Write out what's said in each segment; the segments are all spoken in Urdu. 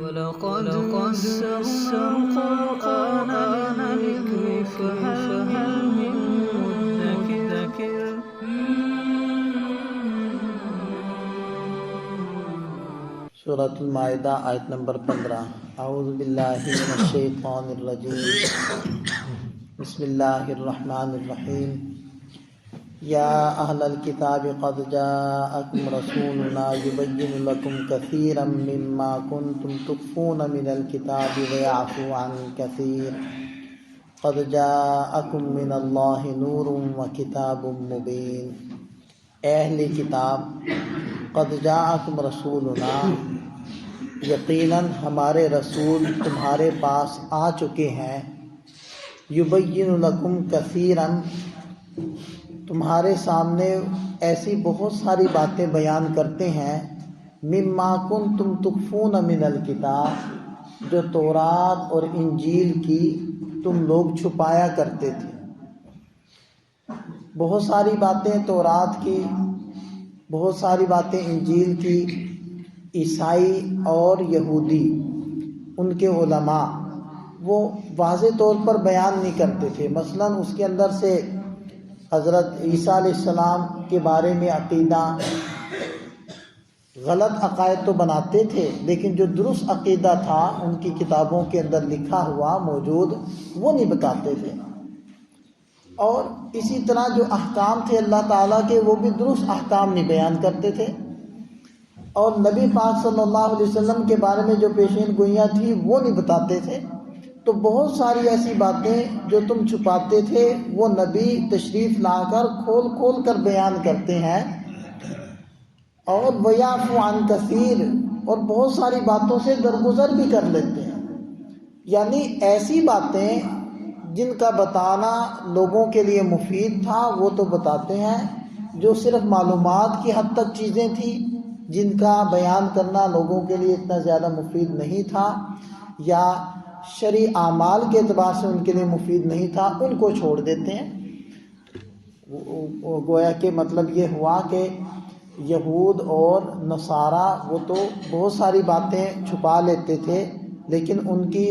وَلَقَدْ يَسَّرْنَا الْقُرْآنَ لِلذِّكْرِ فَهَلْ مِن مُّدَّكِرٍ سورۃ المائدہ آیت نمبر 15۔ اعوذ باللہ من الشیطان الرجیم، بسم اللہ الرحمن الرحیم۔ یا اہل الکتاب قد جاءکم رسولنا یبین لکم کثیرا مما کنتم تخفون من الکتاب ویعفو عن کثیر، قد جاءکم من اللہ نور وکتاب مبین۔ اے اہل کتاب، قد جاءکم رسولنا، یقیناً ہمارے رسول تمہارے پاس آ چکے ہیں، یبین لکم کثیراً، تمہارے سامنے ایسی بہت ساری باتیں بیان کرتے ہیں، مما کنتم تخفون من الکتاب، جو تورات اور انجیل کی تم لوگ چھپایا کرتے تھے۔ بہت ساری باتیں تورات کی، بہت ساری باتیں انجیل کی، عیسائی اور یہودی ان کے علماء وہ واضح طور پر بیان نہیں کرتے تھے۔ مثلاً اس کے اندر سے حضرت عیسیٰ علیہ السلام کے بارے میں عقیدہ، غلط عقائد تو بناتے تھے، لیکن جو درست عقیدہ تھا ان کی کتابوں کے اندر لکھا ہوا موجود وہ نہیں بتاتے تھے۔ اور اسی طرح جو احکام تھے اللہ تعالیٰ کے، وہ بھی درست احکام نہیں بیان کرتے تھے۔ اور نبی پاک صلی اللہ علیہ وسلم کے بارے میں جو پیشین گوئیاں تھیں وہ نہیں بتاتے تھے۔ تو بہت ساری ایسی باتیں جو تم چھپاتے تھے وہ نبی تشریف لا کر کھول کھول کر بیان کرتے ہیں۔ اور وَيَعْفُو عَنْ كَثِيرٍ، اور بہت ساری باتوں سے درگزر بھی کر لیتے ہیں۔ یعنی ایسی باتیں جن کا بتانا لوگوں کے لیے مفید تھا وہ تو بتاتے ہیں، جو صرف معلومات کی حد تک چیزیں تھیں جن کا بیان کرنا لوگوں کے لیے اتنا زیادہ مفید نہیں تھا، یا شرعی اعمال کے اعتبار سے ان کے لیے مفید نہیں تھا، ان کو چھوڑ دیتے ہیں۔ گویا کہ مطلب یہ ہوا کہ یہود اور نصارہ وہ تو بہت ساری باتیں چھپا لیتے تھے، لیکن ان کی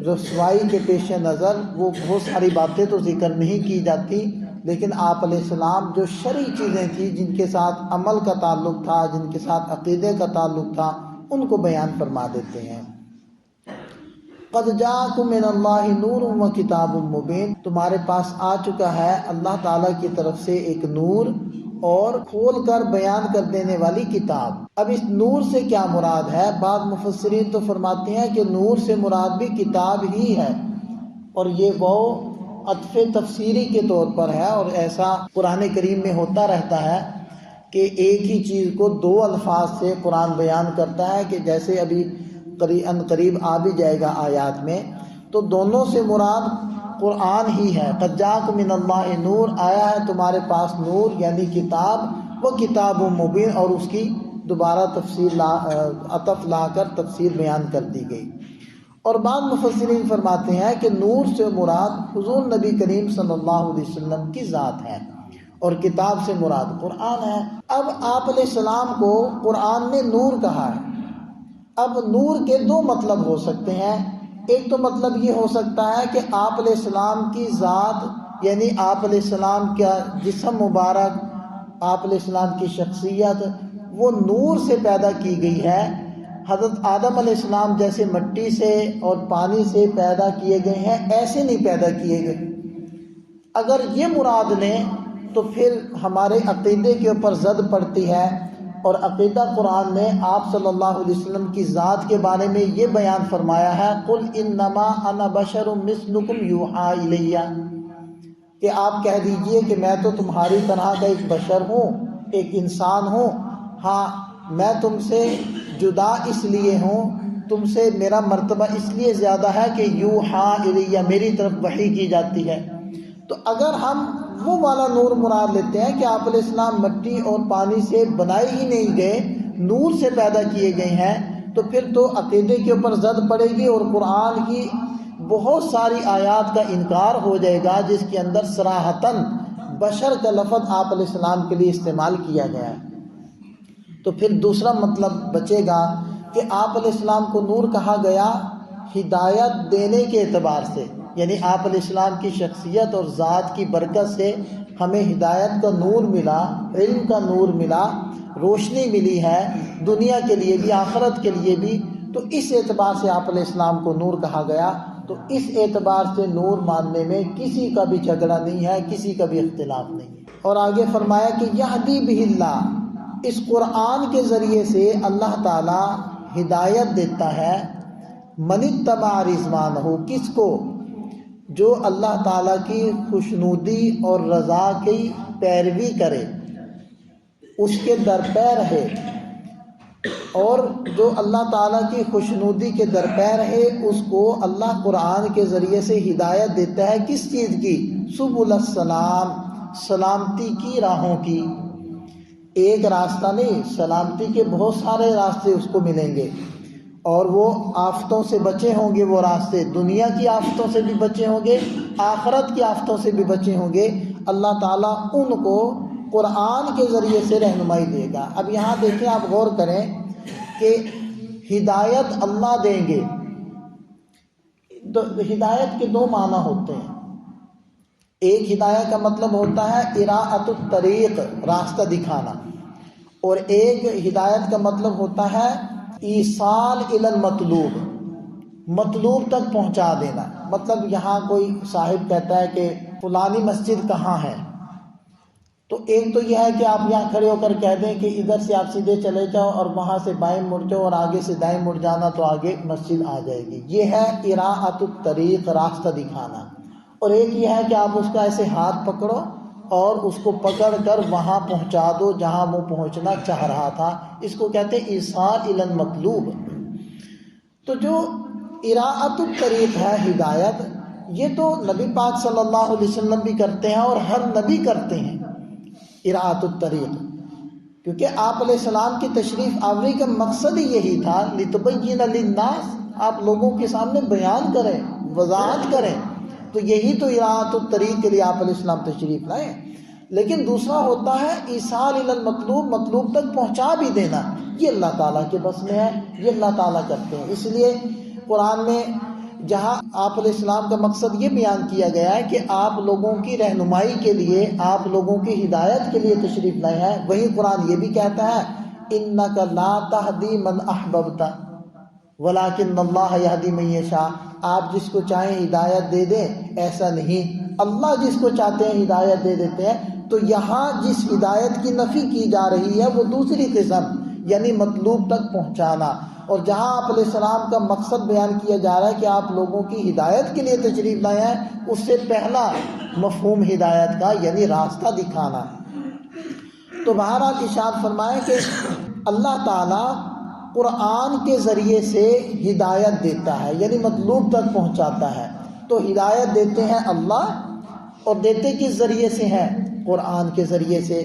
رسوائی کے پیش نظر وہ بہت ساری باتیں تو ذکر نہیں کی جاتی، لیکن آپ علیہ السلام جو شرعی چیزیں تھیں جن کے ساتھ عمل کا تعلق تھا، جن کے ساتھ عقیدے کا تعلق تھا، ان کو بیان فرما دیتے ہیں۔ قد جاءکم من اللہ نور و کتاب مبین، تمہارے پاس آ چکا ہے اللہ تعالیٰ کی طرف سے ایک نور اور کھول کر بیان کر دینے والی کتاب۔ اب اس نور سے کیا مراد ہے؟ بعض مفسرین تو فرماتے ہیں کہ نور سے مراد بھی کتاب ہی ہے، اور یہ وہ عطف تفسیری کے طور پر ہے۔ اور ایسا قرآن کریم میں ہوتا رہتا ہے کہ ایک ہی چیز کو دو الفاظ سے قرآن بیان کرتا ہے، کہ جیسے ابھی قریب آ بھی جائے گا آیات میں، تو دونوں سے مراد قرآن ہی ہے۔ قد جاءکم من اللہ نور، آیا ہے تمہارے پاس نور یعنی کتاب، وہ کتاب مبین، اور اس کی دوبارہ تفسیر عطف لا کر تفسیر بیان کر دی گئی۔ اور بعض مفسرین فرماتے ہیں کہ نور سے مراد حضور نبی کریم صلی اللہ علیہ وسلم کی ذات ہے، اور کتاب سے مراد قرآن ہے۔ اب آپ علیہ السلام کو قرآن نے نور کہا ہے۔ اب نور کے دو مطلب ہو سکتے ہیں۔ ایک تو مطلب یہ ہو سکتا ہے کہ آپ علیہ السلام کی ذات، یعنی آپ علیہ السلام کا جسم مبارک، آپ علیہ السلام کی شخصیت وہ نور سے پیدا کی گئی ہے۔ حضرت آدم علیہ السلام جیسے مٹی سے اور پانی سے پیدا کیے گئے ہیں، ایسے نہیں پیدا کیے گئے۔ اگر یہ مراد لیں تو پھر ہمارے عقیدے کے اوپر زد پڑتی ہے، اور عقیدہ قرآن نے آپ صلی اللہ علیہ وسلم کی ذات کے بارے میں یہ بیان فرمایا ہے، قُلْ إِنَّمَا أَنَا بَشَرٌ مِثْلُكُمْ يُوحَىٰ إِلَيَّ، کہ آپ کہہ دیجئے کہ میں تو تمہاری طرح کا ایک بشر ہوں، ایک انسان ہوں، ہاں میں تم سے جدا اس لیے ہوں، تم سے میرا مرتبہ اس لیے زیادہ ہے کہ یوحیٰ الیہ، میری طرف وحی کی جاتی ہے۔ تو اگر ہم وہ والا نور مراد لیتے ہیں کہ آپ علیہ السلام مٹی اور پانی سے بنائے ہی نہیں گئے، نور سے پیدا کیے گئے ہیں، تو پھر تو عقیدے کے اوپر زد پڑے گی، اور قرآن کی بہت ساری آیات کا انکار ہو جائے گا جس کے اندر صراحتاً بشر کا لفظ آپ علیہ السلام کے لیے استعمال کیا گیا ہے۔ تو پھر دوسرا مطلب بچے گا کہ آپ علیہ السلام کو نور کہا گیا ہدایت دینے کے اعتبار سے، یعنی آپ علیہ السلام کی شخصیت اور ذات کی برکت سے ہمیں ہدایت کا نور ملا، علم کا نور ملا، روشنی ملی ہے دنیا کے لیے بھی آخرت کے لیے بھی، تو اس اعتبار سے آپ علیہ السلام کو نور کہا گیا۔ تو اس اعتبار سے نور ماننے میں کسی کا بھی جھگڑا نہیں ہے، کسی کا بھی اختلاف نہیں ہے۔ اور آگے فرمایا کہ یہدی بہ اللہ، اس قرآن کے ذریعے سے اللہ تعالی ہدایت دیتا ہے من اتبع رضوانہ، کس کو؟ جو اللہ تعالیٰ کی خوشنودی اور رضا کی پیروی کرے، اس کے درپے رہے، اور جو اللہ تعالیٰ کی خوشنودی کے درپے رہے اس کو اللہ قرآن کے ذریعے سے ہدایت دیتا ہے کس چیز کی؟ سبل السلام، سلامتی کی راہوں کی۔ ایک راستہ نہیں، سلامتی کے بہت سارے راستے اس کو ملیں گے، اور وہ آفتوں سے بچے ہوں گے، وہ راستے دنیا کی آفتوں سے بھی بچے ہوں گے، آخرت کی آفتوں سے بھی بچے ہوں گے۔ اللہ تعالیٰ ان کو قرآن کے ذریعے سے رہنمائی دے گا۔ اب یہاں دیکھیں، آپ غور کریں کہ ہدایت اللہ دیں گے، تو ہدایت کے دو معنی ہوتے ہیں۔ ایک ہدایت کا مطلب ہوتا ہے اراءۃ الطریق، راستہ دکھانا، اور ایک ہدایت کا مطلب ہوتا ہے ایصال الی المطلوب، مطلوب تک پہنچا دینا۔ مطلب یہاں کوئی صاحب کہتا ہے کہ فلانی مسجد کہاں ہے، تو ایک تو یہ ہے کہ آپ یہاں کھڑے ہو کر کہہ دیں کہ ادھر سے آپ سیدھے چلے جاؤ اور وہاں سے بائیں مڑ جاؤ اور آگے سے دائیں مڑ جانا تو آگے مسجد آ جائے گی، یہ ہے اراءۃ الطریق، راستہ دکھانا۔ اور ایک یہ ہے کہ آپ اس کا ایسے ہاتھ پکڑو اور اس کو پکڑ کر وہاں پہنچا دو جہاں وہ پہنچنا چاہ رہا تھا، اس کو کہتے ہیں ایصال الی المطلوب۔ تو جو اراءۃ الطریق ہے ہدایت، یہ تو نبی پاک صلی اللہ علیہ وسلم بھی کرتے ہیں اور ہر نبی کرتے ہیں اراءۃ الطریق، کیونکہ آپ علیہ السلام کی تشریف آوری کا مقصد ہی یہی تھا، لتبین للناس، آپ لوگوں کے سامنے بیان کریں، وضاحت کریں، تو یہی تو اراءۃ الطریق کے لیے آپ علیہ السلام تشریف لائے۔ لیکن دوسرا ہوتا ہے ایصال الی المطلوب، مطلوب تک پہنچا بھی دینا، یہ اللہ تعالیٰ کے بس میں ہے، یہ اللہ تعالیٰ کرتے ہیں۔ اس لیے قرآن میں جہاں آپ علیہ السلام کا مقصد یہ بیان کیا گیا ہے کہ آپ لوگوں کی رہنمائی کے لیے، آپ لوگوں کی ہدایت کے لیے تشریف لائے ہیں، وہی قرآن یہ بھی کہتا ہے اِنَّكَ لَا تَهْدِي مَنْ أَحْبَبْتَ وَلَكِنَّ اللَّهَ يَهْدِي مَن يَشَاءُ، آپ جس کو چاہیں ہدایت دے دیں، ایسا نہیں، اللہ جس کو چاہتے ہیں ہدایت دے دیتے ہیں۔ تو یہاں جس ہدایت کی نفی کی جا رہی ہے وہ دوسری قسم، یعنی مطلوب تک پہنچانا، اور جہاں آپ علیہ السلام کا مقصد بیان کیا جا رہا ہے کہ آپ لوگوں کی ہدایت کے لیے تشریف لائے ہیں، اس سے پہلا مفہوم ہدایت کا یعنی راستہ دکھانا۔ تو بہرحال ارشاد فرمائے کہ اللہ تعالیٰ قرآن کے ذریعے سے ہدایت دیتا ہے، یعنی مطلوب تک پہنچاتا ہے۔ تو ہدایت دیتے ہیں اللہ، اور دیتے کس ذریعے سے ہیں؟ قرآن کے ذریعے سے۔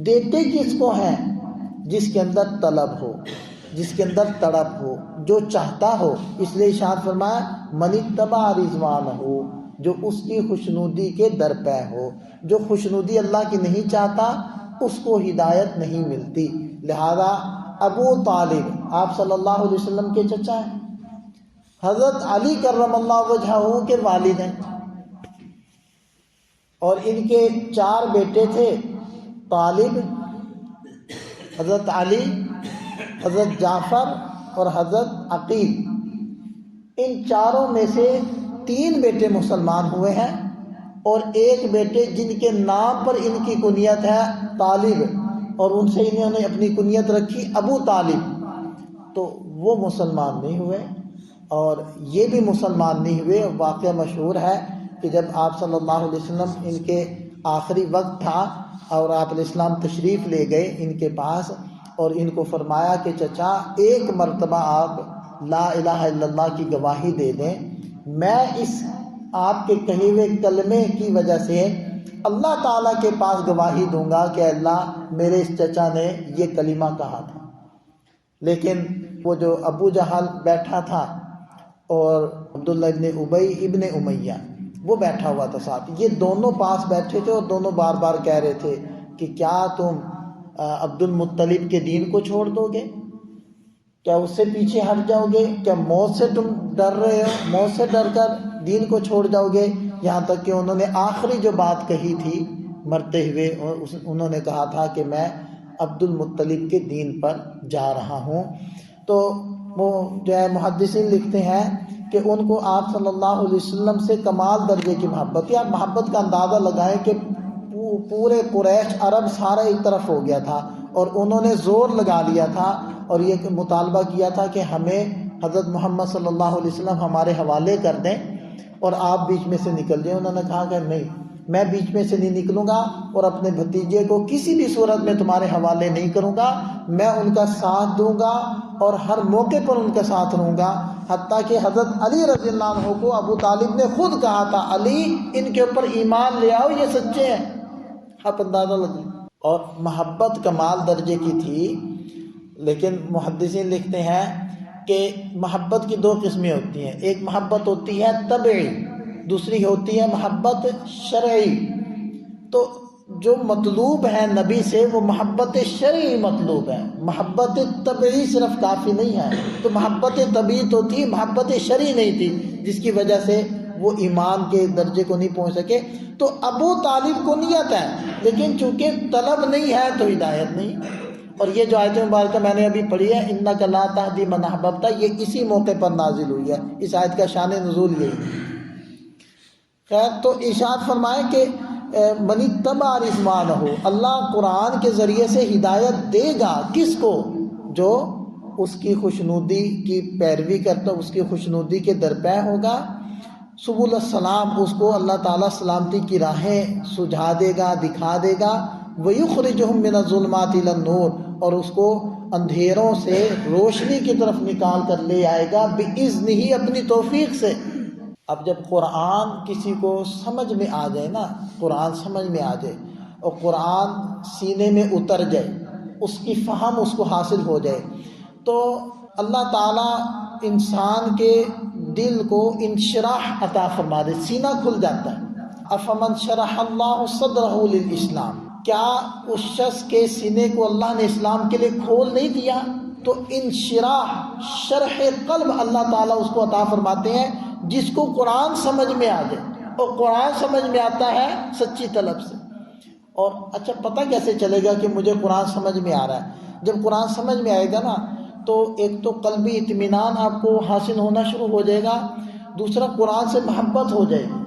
دیتے کس کو ہیں؟ جس کے اندر طلب ہو، جس کے اندر تڑپ ہو، جو چاہتا ہو۔ اس لیے ارشاد فرمایا من اتبع رضوانہ، جو اس کی خوشنودی کے درپے ہو۔ جو خوشنودی اللہ کی نہیں چاہتا اس کو ہدایت نہیں ملتی۔ لہذا ابو طالب آپ صلی اللہ علیہ وسلم کے چچا ہیں، حضرت علی کرم اللہ وجہہ کے والد ہیں، اور ان کے 4 بیٹے تھے، طالب، حضرت علی، حضرت جعفر اور حضرت عقیل۔ ان چاروں میں سے 3 بیٹے مسلمان ہوئے ہیں، اور ایک بیٹے جن کے نام پر ان کی کنیت ہے طالب، اور ان سے انہوں نے اپنی کنیت رکھی ابو طالب، تو وہ مسلمان نہیں ہوئے۔ اور یہ بھی مسلمان نہیں ہوئے۔ واقعہ مشہور ہے کہ جب آپ صلی اللہ علیہ وسلم ان کے آخری وقت تھا اور آپ علیہ السلام تشریف لے گئے ان کے پاس، اور ان کو فرمایا کہ چچا ایک مرتبہ آپ لا الہ الا اللہ کی گواہی دے دیں، میں اس آپ کے کہے ہوئے کلمے کی وجہ سے اللہ تعالیٰ کے پاس گواہی دوں گا کہ اللہ میرے اس چچا نے یہ کلمہ کہا تھا۔ لیکن وہ جو ابو جہل بیٹھا تھا اور عبداللہ ابن ابی ابن امیہ وہ بیٹھا ہوا تھا ساتھ، یہ دونوں پاس بیٹھے تھے، اور دونوں بار بار کہہ رہے تھے کہ کیا تم عبد المطلب کے دین کو چھوڑ دو گے؟ کیا اس سے پیچھے ہٹ جاؤ گے؟ کیا موت سے تم ڈر رہے ہو؟ موت سے ڈر کر دین کو چھوڑ جاؤ گے؟ یہاں تک کہ انہوں نے آخری جو بات کہی تھی مرتے ہوئے، انہوں نے کہا تھا کہ میں عبد المطلب کے دین پر جا رہا ہوں۔ تو وہ جو ہے محدثین لکھتے ہیں کہ ان کو آپ صلی اللہ علیہ وسلم سے کمال درجے کی محبت تھی۔ آپ محبت کا اندازہ لگائیں کہ پورے قریش عرب سارا ایک طرف ہو گیا تھا اور انہوں نے زور لگا لیا تھا اور یہ مطالبہ کیا تھا کہ ہمیں حضرت محمد صلی اللہ علیہ وسلم ہمارے حوالے کر دیں اور آپ بیچ میں سے نکل جائیں۔ انہوں نے کہا کہ نہیں، میں بیچ میں سے نہیں نکلوں گا اور اپنے بھتیجے کو کسی بھی صورت میں تمہارے حوالے نہیں کروں گا، میں ان کا ساتھ دوں گا اور ہر موقع پر ان کے ساتھ رہوں گا۔ حتیٰ کہ حضرت علی رضی اللہ عنہ کو ابو طالب نے خود کہا تھا، علی ان کے اوپر ایمان لے آؤ، یہ سچے ہیں۔ آپ اندازہ لگیں۔ اور محبت کمال درجے کی تھی، لیکن محدثین لکھتے ہیں کہ محبت کی دو قسمیں ہوتی ہیں، ایک محبت ہوتی ہے طبعی، دوسری ہوتی ہے محبت شرعی۔ تو جو مطلوب ہے نبی سے وہ محبت شرعی مطلوب ہے، محبت طبعی صرف کافی نہیں ہے۔ تو محبت طبعی تو تھی، محبت شرعی نہیں تھی، جس کی وجہ سے وہ ایمان کے درجے کو نہیں پہنچ سکے۔ تو ابو طالب کو نیت ہے، لیکن چونکہ طلب نہیں ہے تو ہدایت نہیں۔ اور یہ جو آیت مبارکہ میں نے ابھی پڑھی ہے، انک لا تہدی من احببت، یہ اسی موقع پر نازل ہوئی ہے۔ اس آیت کا شان نزول یہی ہے۔ خیر، تو ارشاد فرمائے کہ من اتبع رضوانہ، اللہ قرآن کے ذریعے سے ہدایت دے گا کس کو؟ جو اس کی خوشنودی کی پیروی کرتا، اس کی خوشنودی کے درپے ہوگا۔ سبل السلام، اس کو اللہ تعالیٰ سلامتی کی راہیں سجھا دے گا، دکھا دے گا۔ وَيُخْرِجُهُم مِّنَ الظُّلُمَاتِ إِلَى النُّورِ، اور اس کو اندھیروں سے روشنی کی طرف نکال کر لے آئے گا بِإِذْنِهِ، اپنی توفیق سے۔ اب جب قرآن کسی کو سمجھ میں آ جائے نا، قرآن سمجھ میں آ جائے اور قرآن سینے میں اتر جائے، اس کی فہم اس کو حاصل ہو جائے، تو اللہ تعالیٰ انسان کے دل کو انشراح عطا فرما دے، سینہ کھل جاتا ہے۔ افمن شرح اللہ صدرہ للاسلام، کیا اس شخص کے سینے کو اللہ نے اسلام کے لیے کھول نہیں دیا؟ تو انشراح، شرح قلب اللہ تعالیٰ اس کو عطا فرماتے ہیں جس کو قرآن سمجھ میں آ جائے، اور قرآن سمجھ میں آتا ہے سچی طلب سے۔ اور اچھا پتہ کیسے چلے گا کہ مجھے قرآن سمجھ میں آ رہا ہے؟ جب قرآن سمجھ میں آئے گا نا تو ایک تو قلبی اطمینان آپ کو حاصل ہونا شروع ہو جائے گا، دوسرا قرآن سے محبت ہو جائے گی،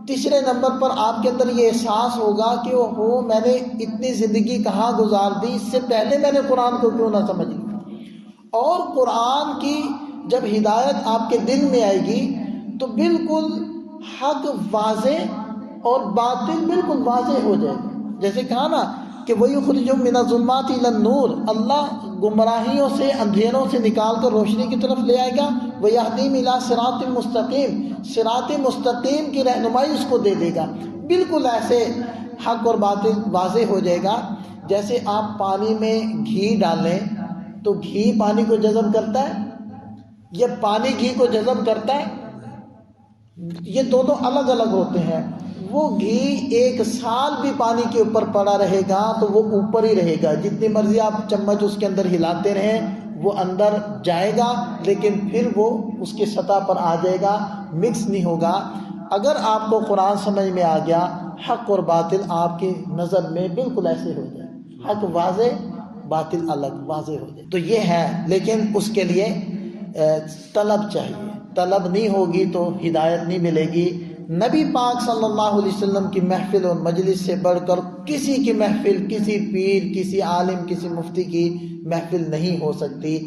تیسرے نمبر پر آپ کے اندر یہ احساس ہوگا کہ اوہو میں نے اتنی زندگی کہاں گزار دی، اس سے پہلے میں نے قرآن کو کیوں نہ سمجھ لیا۔ اور قرآن کی جب ہدایت آپ کے دل میں آئے گی تو بالکل حق واضح اور باطل بالکل واضح ہو جائے گا۔ جیسے کہا نا کہ وَيُخْرِجُهُم مِّنَ الظُّلُمَاتِ إِلَى النُّورِ، اللہ گمراہیوں سے، اندھیروں سے نکال کر روشنی کی طرف لے آئے گا۔ وَيَهْدِيهِمْ إِلَىٰ صِرَاطٍ مُسْتَقِيمٍ، صراط مستقیم کی رہنمائی اس کو دے دے گا۔ بالکل ایسے حق اور باطل واضح ہو جائے گا۔ جیسے آپ پانی میں گھی ڈالیں تو گھی پانی کو جذب کرتا ہے یا پانی گھی کو جذب کرتا ہے؟ یہ دونوں الگ الگ ہوتے ہیں۔ وہ گھی ایک سال بھی پانی کے اوپر پڑا رہے گا تو وہ اوپر ہی رہے گا، جتنی مرضی آپ چمچ اس کے اندر ہلاتے رہیں وہ اندر جائے گا، لیکن پھر وہ اس کی سطح پر آ جائے گا، مکس نہیں ہوگا۔ اگر آپ کو قرآن سمجھ میں آ گیا، حق اور باطل آپ کی نظر میں بالکل ایسے ہو جائے، حق واضح باطل الگ واضح ہو جائے۔ تو یہ ہے، لیکن اس کے لیے طلب چاہیے، طلب نہیں ہوگی تو ہدایت نہیں ملے گی۔ نبی پاک صلی اللہ علیہ وسلم کی محفل اور مجلس سے بڑھ کر کسی کی محفل، کسی پیر، کسی عالم، کسی مفتی کی محفل نہیں ہو سکتی۔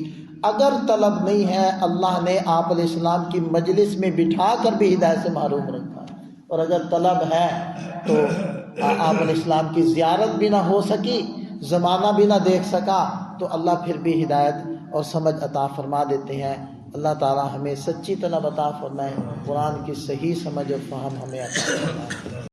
اگر طلب نہیں ہے، اللہ نے آپ علیہ السلام کی مجلس میں بٹھا کر بھی ہدایت سے محروم رکھا، اور اگر طلب ہے تو آپ علیہ السلام کی زیارت بھی نہ ہو سکی، زمانہ بھی نہ دیکھ سکا، تو اللہ پھر بھی ہدایت اور سمجھ عطا فرما دیتے ہیں۔ اللہ تعالیٰ ہمیں سچی طلب عطا فرمائے، قرآن کی صحیح سمجھ اور فہم ہمیں عطا فرمائے۔